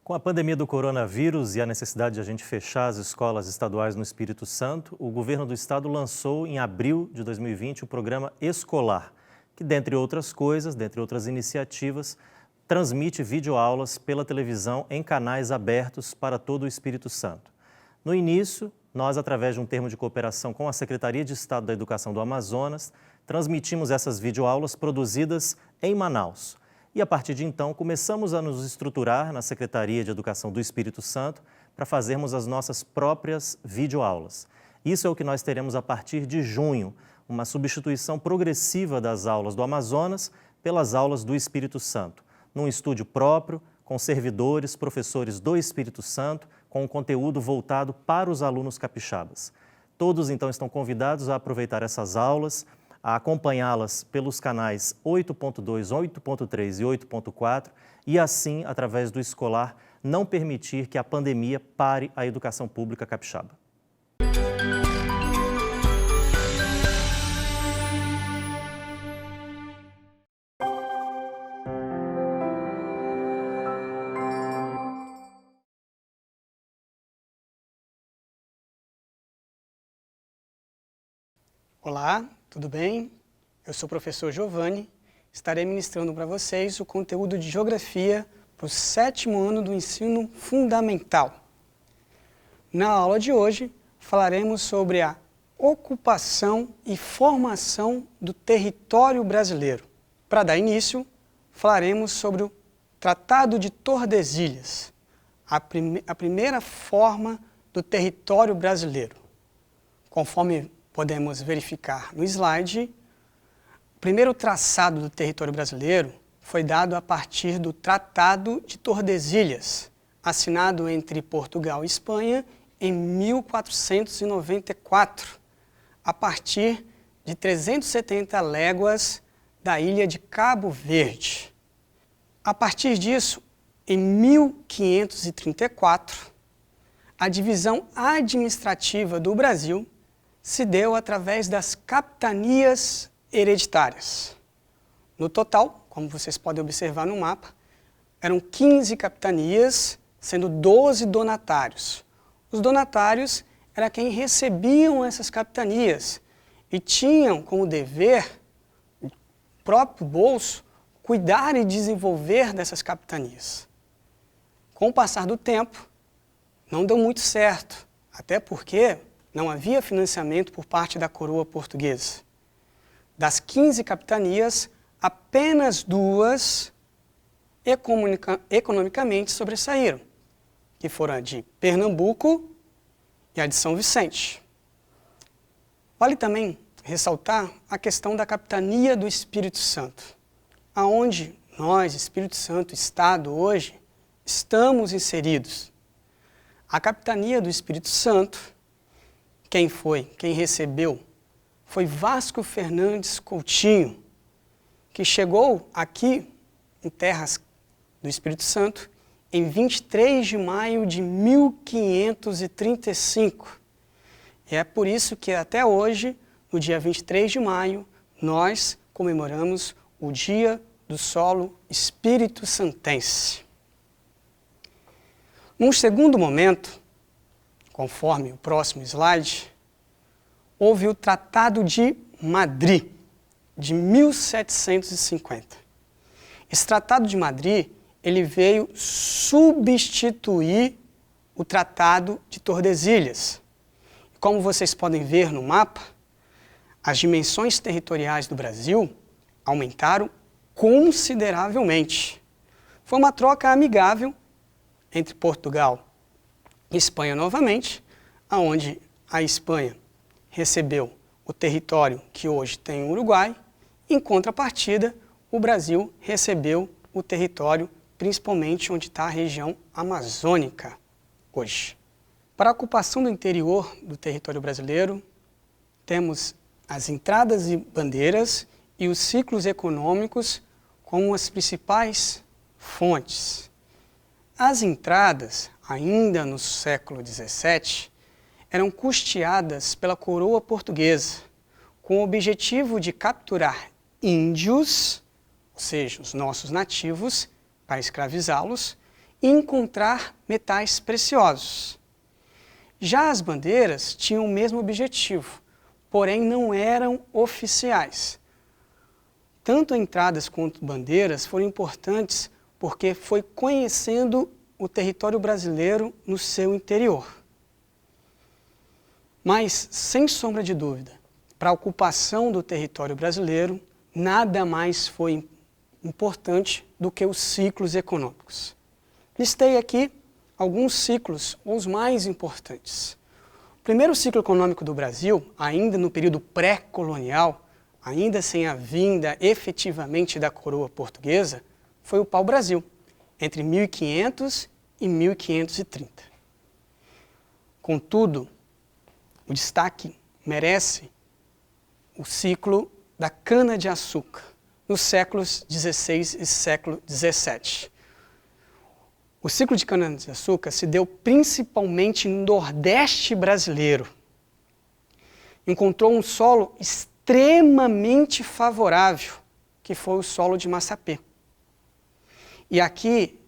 Com a pandemia do coronavírus e a necessidade de a gente fechar as escolas estaduais no Espírito Santo, o governo do estado lançou em abril de 2020 o programa Escolar, que, dentre outras coisas, dentre outras iniciativas, transmite videoaulas pela televisão em canais abertos para todo o Espírito Santo. No início, nós, através de um termo de cooperação com a Secretaria de Estado da Educação do Amazonas, transmitimos essas videoaulas produzidas em Manaus. E, a partir de então, começamos a nos estruturar na Secretaria de Educação do Espírito Santo para fazermos as nossas próprias videoaulas. Isso é o que nós teremos a partir de junho, uma substituição progressiva das aulas do Amazonas pelas aulas do Espírito Santo, num estúdio próprio, com servidores, professores do Espírito Santo, com um conteúdo voltado para os alunos capixabas. Todos, então, estão convidados a aproveitar essas aulas, a acompanhá-las pelos canais 8.2, 8.3 e 8.4 e, assim, através do Escolar, não permitir que a pandemia pare a educação pública capixaba. Olá, tudo bem? Eu sou o professor Giovanni, estarei ministrando para vocês o conteúdo de Geografia para o 7º ano do ensino fundamental. Na aula de hoje, falaremos sobre a ocupação e formação do território brasileiro. Para dar início, falaremos sobre o Tratado de Tordesilhas, a primeira forma do território brasileiro. Conforme podemos verificar no slide, o primeiro traçado do território brasileiro foi dado a partir do Tratado de Tordesilhas, assinado entre Portugal e Espanha em 1494, a partir de 370 léguas da ilha de Cabo Verde. A partir disso, em 1534, a divisão administrativa do Brasil se deu através das capitanias hereditárias. No total, como vocês podem observar no mapa, eram 15 capitanias, sendo 12 donatários. Os donatários eram quem recebiam essas capitanias e tinham como dever, o próprio bolso, cuidar e desenvolver dessas capitanias. Com o passar do tempo, não deu muito certo, até porque não havia financiamento por parte da coroa portuguesa. Das 15 capitanias, apenas 2 economicamente sobressaíram, que foram a de Pernambuco e a de São Vicente. Vale também ressaltar a questão da capitania do Espírito Santo, aonde nós, Espírito Santo, Estado, hoje, estamos inseridos. A capitania do Espírito Santo, quem recebeu, foi Vasco Fernandes Coutinho, que chegou aqui em terras do Espírito Santo em 23 de maio de 1535. E é por isso que até hoje, no dia 23 de maio, nós comemoramos o Dia do Solo Espírito Santense. Num segundo momento, conforme o próximo slide, houve o Tratado de Madrid, de 1750. Esse Tratado de Madrid, ele veio substituir o Tratado de Tordesilhas. Como vocês podem ver no mapa, as dimensões territoriais do Brasil aumentaram consideravelmente. Foi uma troca amigável entre Portugal e Espanha novamente, onde a Espanha recebeu o território que hoje tem o Uruguai, em contrapartida, o Brasil recebeu o território, principalmente onde está a região amazônica hoje. Para a ocupação do interior do território brasileiro, temos as entradas e bandeiras e os ciclos econômicos como as principais fontes. As entradas, ainda no século XVII, eram custeadas pela coroa portuguesa, com o objetivo de capturar índios, ou seja, os nossos nativos, para escravizá-los, e encontrar metais preciosos. Já as bandeiras tinham o mesmo objetivo, porém não eram oficiais. Tanto entradas quanto bandeiras foram importantes porque foi conhecendo o território brasileiro no seu interior. Mas, sem sombra de dúvida, para a ocupação do território brasileiro, nada mais foi importante do que os ciclos econômicos. Listei aqui alguns ciclos, os mais importantes. O primeiro ciclo econômico do Brasil, ainda no período pré-colonial, ainda sem a vinda efetivamente da coroa portuguesa, foi o pau-brasil, entre 1500 e 1530. Contudo, o destaque merece o ciclo da cana-de-açúcar, nos séculos XVI e século XVII. O ciclo de cana-de-açúcar se deu principalmente no Nordeste brasileiro. Encontrou um solo extremamente favorável, que foi o solo de Massapê. E aqui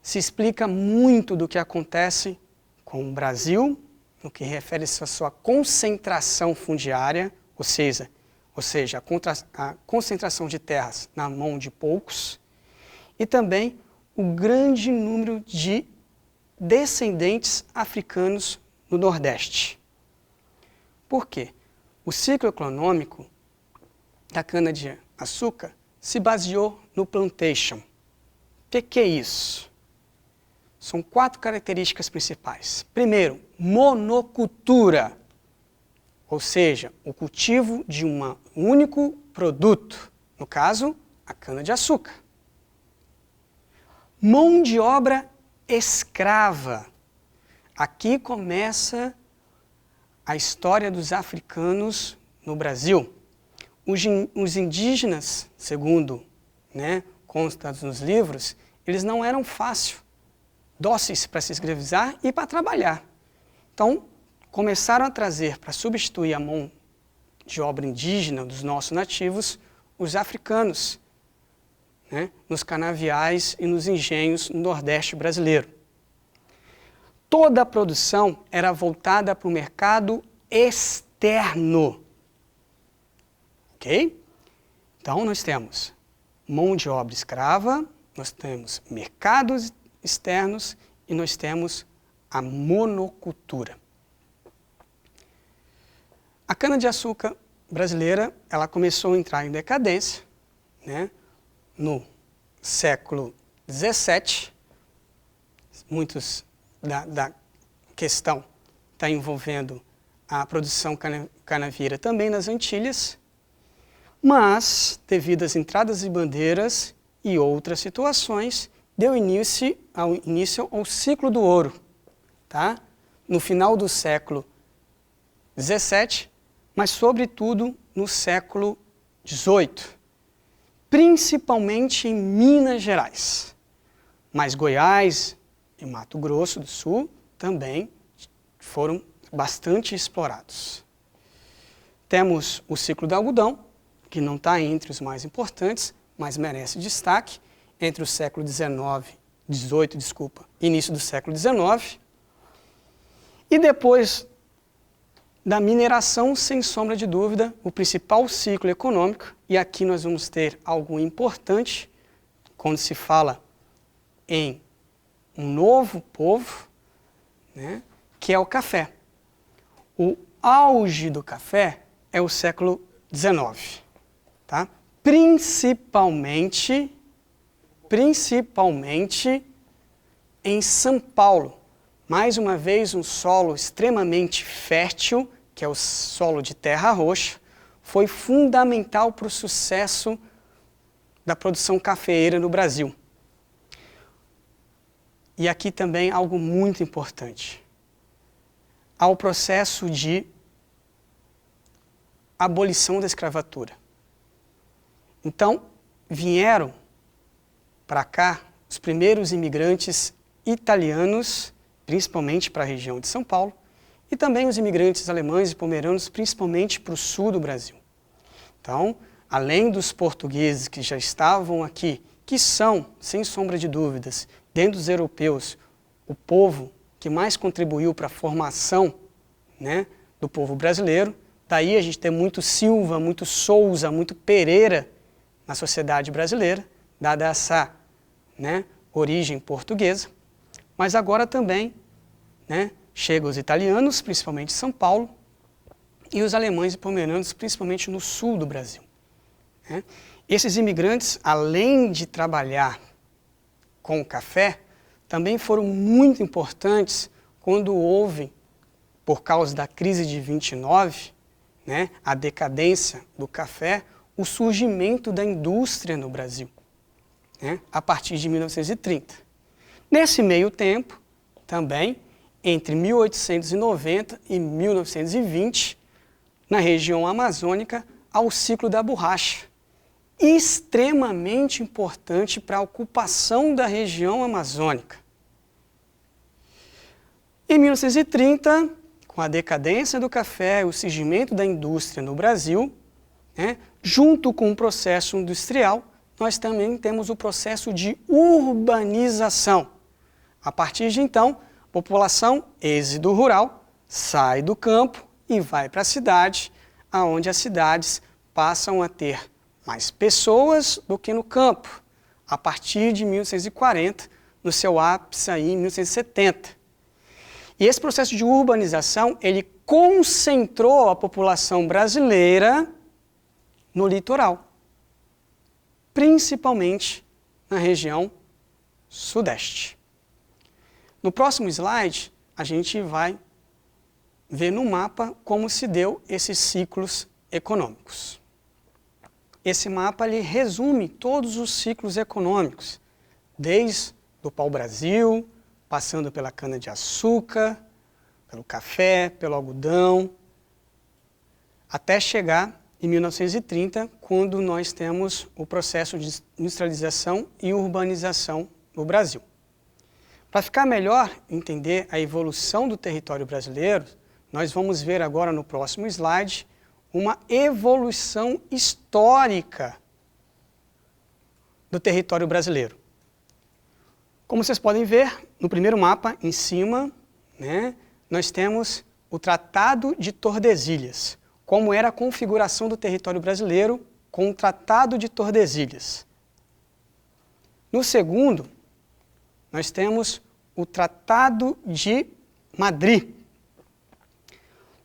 se explica muito do que acontece com o Brasil, no que refere-se à sua concentração fundiária, ou seja, a concentração de terras na mão de poucos, e também o grande número de descendentes africanos no Nordeste. Por quê? O ciclo econômico da cana-de-açúcar se baseou no plantation. O que é isso? São 4 características principais. Primeiro, monocultura, ou seja, o cultivo de um único produto, no caso, a cana-de-açúcar. Mão de obra escrava. Aqui começa a história dos africanos no Brasil. Os indígenas, segundo consta nos livros, eles não eram dóceis para se escravizar e para trabalhar. Então, começaram a trazer para substituir a mão de obra indígena dos nossos nativos, os africanos, nos canaviais e nos engenhos no Nordeste brasileiro. Toda a produção era voltada para o mercado externo. Ok? Então, nós temos mão de obra escrava, nós temos mercados externos e nós temos a monocultura. A cana-de-açúcar brasileira, ela começou a entrar em decadência, no século XVII. Muitos da questão está envolvendo a produção canavieira também nas Antilhas, mas, devido às entradas de bandeiras e outras situações, deu início ao ciclo do ouro, no final do século XVII, mas, sobretudo, no século XVIII, principalmente em Minas Gerais. Mas Goiás e Mato Grosso do Sul também foram bastante explorados. Temos o ciclo do algodão, que não está entre os mais importantes, mas merece destaque, entre o século início do século XIX, e depois da mineração, sem sombra de dúvida, o principal ciclo econômico, e aqui nós vamos ter algo importante, quando se fala em um novo povo, que é o café. O auge do café é o século XIX, principalmente em São Paulo. Mais uma vez, um solo extremamente fértil, que é o solo de terra roxa, foi fundamental para o sucesso da produção cafeeira no Brasil. E aqui também algo muito importante. Há o processo de abolição da escravatura. Então, vieram para cá os primeiros imigrantes italianos, principalmente para a região de São Paulo, e também os imigrantes alemães e pomeranos, principalmente para o sul do Brasil. Então, além dos portugueses que já estavam aqui, que são, sem sombra de dúvidas, dentro dos europeus, o povo que mais contribuiu para a formação, né, do povo brasileiro. Daí a gente tem muito Silva, muito Souza, muito Pereira na sociedade brasileira, dada essa, né, origem portuguesa. Mas agora também, né, chegam os italianos, principalmente em São Paulo, e os alemães e pomeranos, principalmente no sul do Brasil, né? Esses imigrantes, além de trabalhar com o café, também foram muito importantes quando houve, por causa da crise de 29, né, a decadência do café, o surgimento da indústria no Brasil, né, a partir de 1930. Nesse meio tempo, também, entre 1890 e 1920, na região amazônica, há o ciclo da borracha, extremamente importante para a ocupação da região amazônica. Em 1930, com a decadência do café e o surgimento da indústria no Brasil, né, junto com o processo industrial, nós também temos o processo de urbanização. A partir de então, a população, êxodo rural, sai do campo e vai para a cidade, onde as cidades passam a ter mais pessoas do que no campo, a partir de 1940, no seu ápice aí em 1970. E esse processo de urbanização, ele concentrou a população brasileira no litoral, principalmente na região sudeste. No próximo slide, a gente vai ver no mapa como se deu esses ciclos econômicos. Esse mapa ele resume todos os ciclos econômicos, desde o pau-brasil, passando pela cana-de-açúcar, pelo café, pelo algodão, até chegar em 1930, quando nós temos o processo de industrialização e urbanização no Brasil. Para ficar melhor entender a evolução do território brasileiro, nós vamos ver agora no próximo slide uma evolução histórica do território brasileiro. Como vocês podem ver, no primeiro mapa, em cima, né, nós temos o Tratado de Tordesilhas, como era a configuração do território brasileiro com o Tratado de Tordesilhas. No segundo, nós temos o Tratado de Madrid.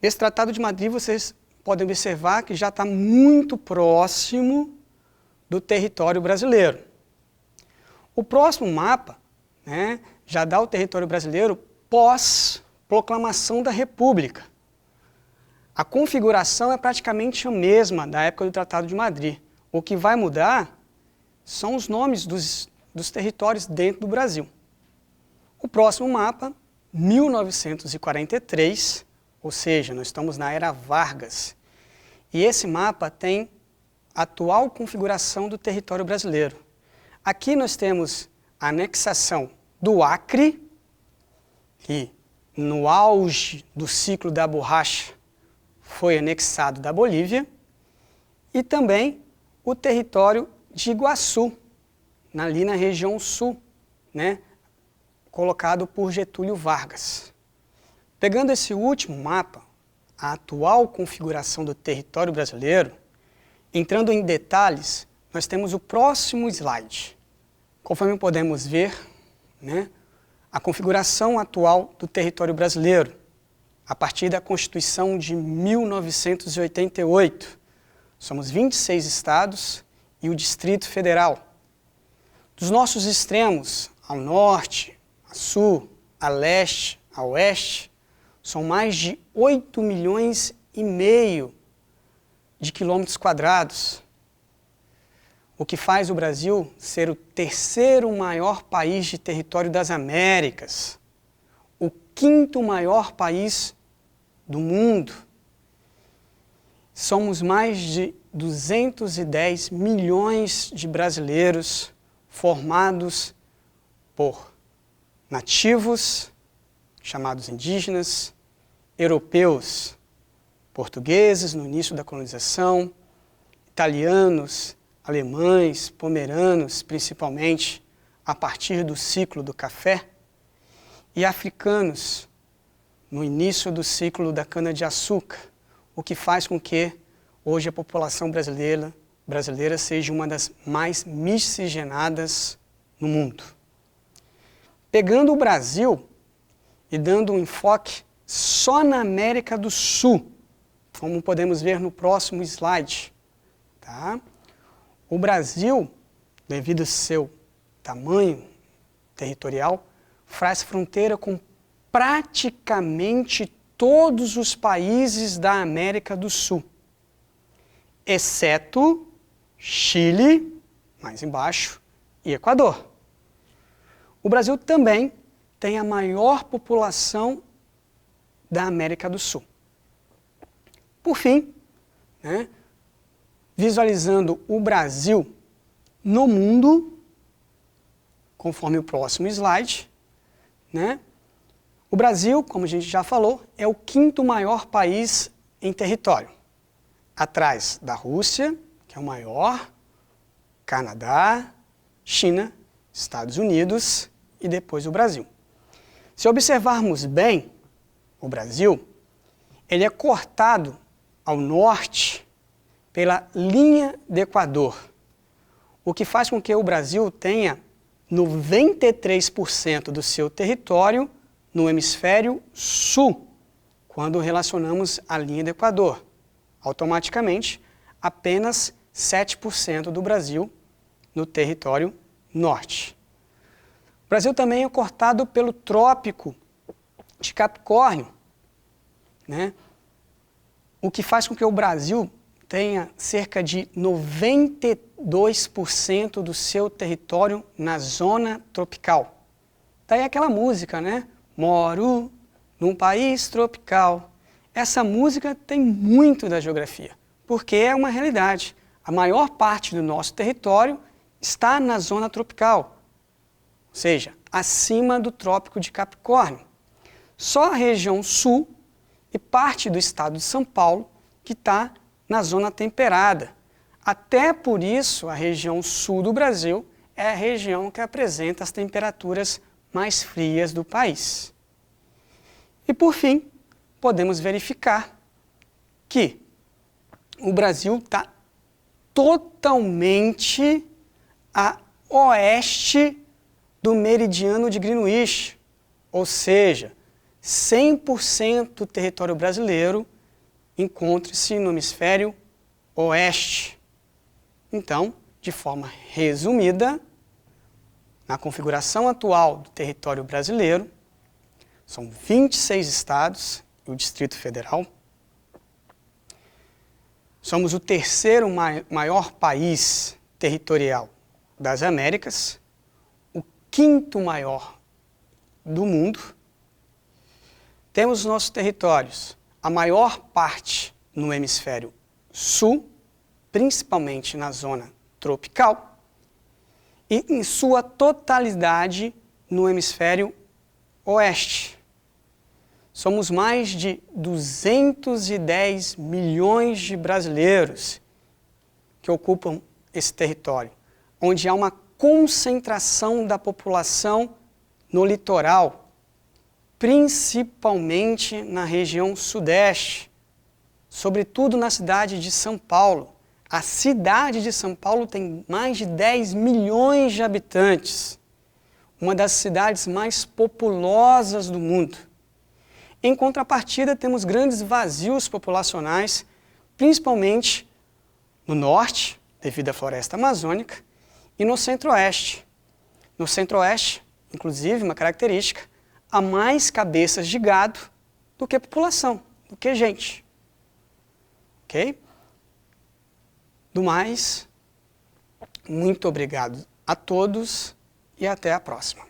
Esse Tratado de Madrid, vocês podem observar que já está muito próximo do território brasileiro. O próximo mapa, né, já dá o território brasileiro pós-proclamação da República. A configuração é praticamente a mesma da época do Tratado de Madrid. O que vai mudar são os nomes dos territórios dentro do Brasil. O próximo mapa, 1943, ou seja, nós estamos na era Vargas. E esse mapa tem a atual configuração do território brasileiro. Aqui nós temos a anexação do Acre, que no auge do ciclo da borracha foi anexado da Bolívia, e também o território de Iguaçu, ali na região sul, né, colocado por Getúlio Vargas. Pegando esse último mapa, a atual configuração do território brasileiro, entrando em detalhes, nós temos o próximo slide. Conforme podemos ver, né, a configuração atual do território brasileiro, a partir da Constituição de 1988. Somos 26 estados e o Distrito Federal. Dos nossos extremos, ao norte, a sul, a leste, a oeste, são mais de 8 milhões e meio de quilômetros quadrados, o que faz o Brasil ser o terceiro maior país de território das Américas, o quinto maior país do mundo. Somos mais de 210 milhões de brasileiros formados por nativos, chamados indígenas, europeus, portugueses no início da colonização, italianos, alemães, pomeranos, principalmente a partir do ciclo do café e africanos no início do ciclo da cana-de-açúcar, o que faz com que hoje a população brasileira seja uma das mais miscigenadas no mundo. Pegando o Brasil e dando um enfoque só na América do Sul, como podemos ver no próximo slide, tá? O Brasil, devido ao seu tamanho territorial, faz fronteira com praticamente todos os países da América do Sul, exceto Chile, mais embaixo, e Equador. O Brasil também tem a maior população da América do Sul. Por fim, visualizando o Brasil no mundo, conforme o próximo slide, o Brasil, como a gente já falou, é o 5º maior país em território, atrás da Rússia, que é o maior, Canadá, China, Estados Unidos e depois o Brasil. Se observarmos bem o Brasil, ele é cortado ao norte pela linha do Equador, o que faz com que o Brasil tenha 93% do seu território no hemisfério sul, quando relacionamos a linha do Equador. Automaticamente, apenas 7% do Brasil no território norte. O Brasil também é cortado pelo Trópico de Capricórnio, o que faz com que o Brasil tenha cerca de 92% do seu território na zona tropical. Daí aquela música, Moro num país tropical. Essa música tem muito da geografia, porque é uma realidade. A maior parte do nosso território está na zona tropical, ou seja, acima do Trópico de Capricórnio. Só a região sul e parte do estado de São Paulo que está na zona temperada. Até por isso, a região sul do Brasil é a região que apresenta as temperaturas mais frias do país. E por fim, podemos verificar que o Brasil está totalmente a oeste do meridiano de Greenwich, ou seja, 100% do território brasileiro encontra-se no hemisfério oeste. Então, de forma resumida, na configuração atual do território brasileiro, são 26 estados e o Distrito Federal. Somos o 3º maior país territorial das Américas, o 5º maior do mundo. Temos nossos territórios, a maior parte no hemisfério sul, principalmente na zona tropical, e em sua totalidade no hemisfério oeste. Somos mais de 210 milhões de brasileiros que ocupam esse território, onde há uma concentração da população no litoral, principalmente na região sudeste, sobretudo na cidade de São Paulo. A cidade de São Paulo tem mais de 10 milhões de habitantes, uma das cidades mais populosas do mundo. Em contrapartida, temos grandes vazios populacionais, principalmente no norte, devido à floresta amazônica, e no centro-oeste. No centro-oeste, inclusive, uma característica, há mais cabeças de gado do que população, do que gente. Ok? Do mais, muito obrigado a todos e até a próxima.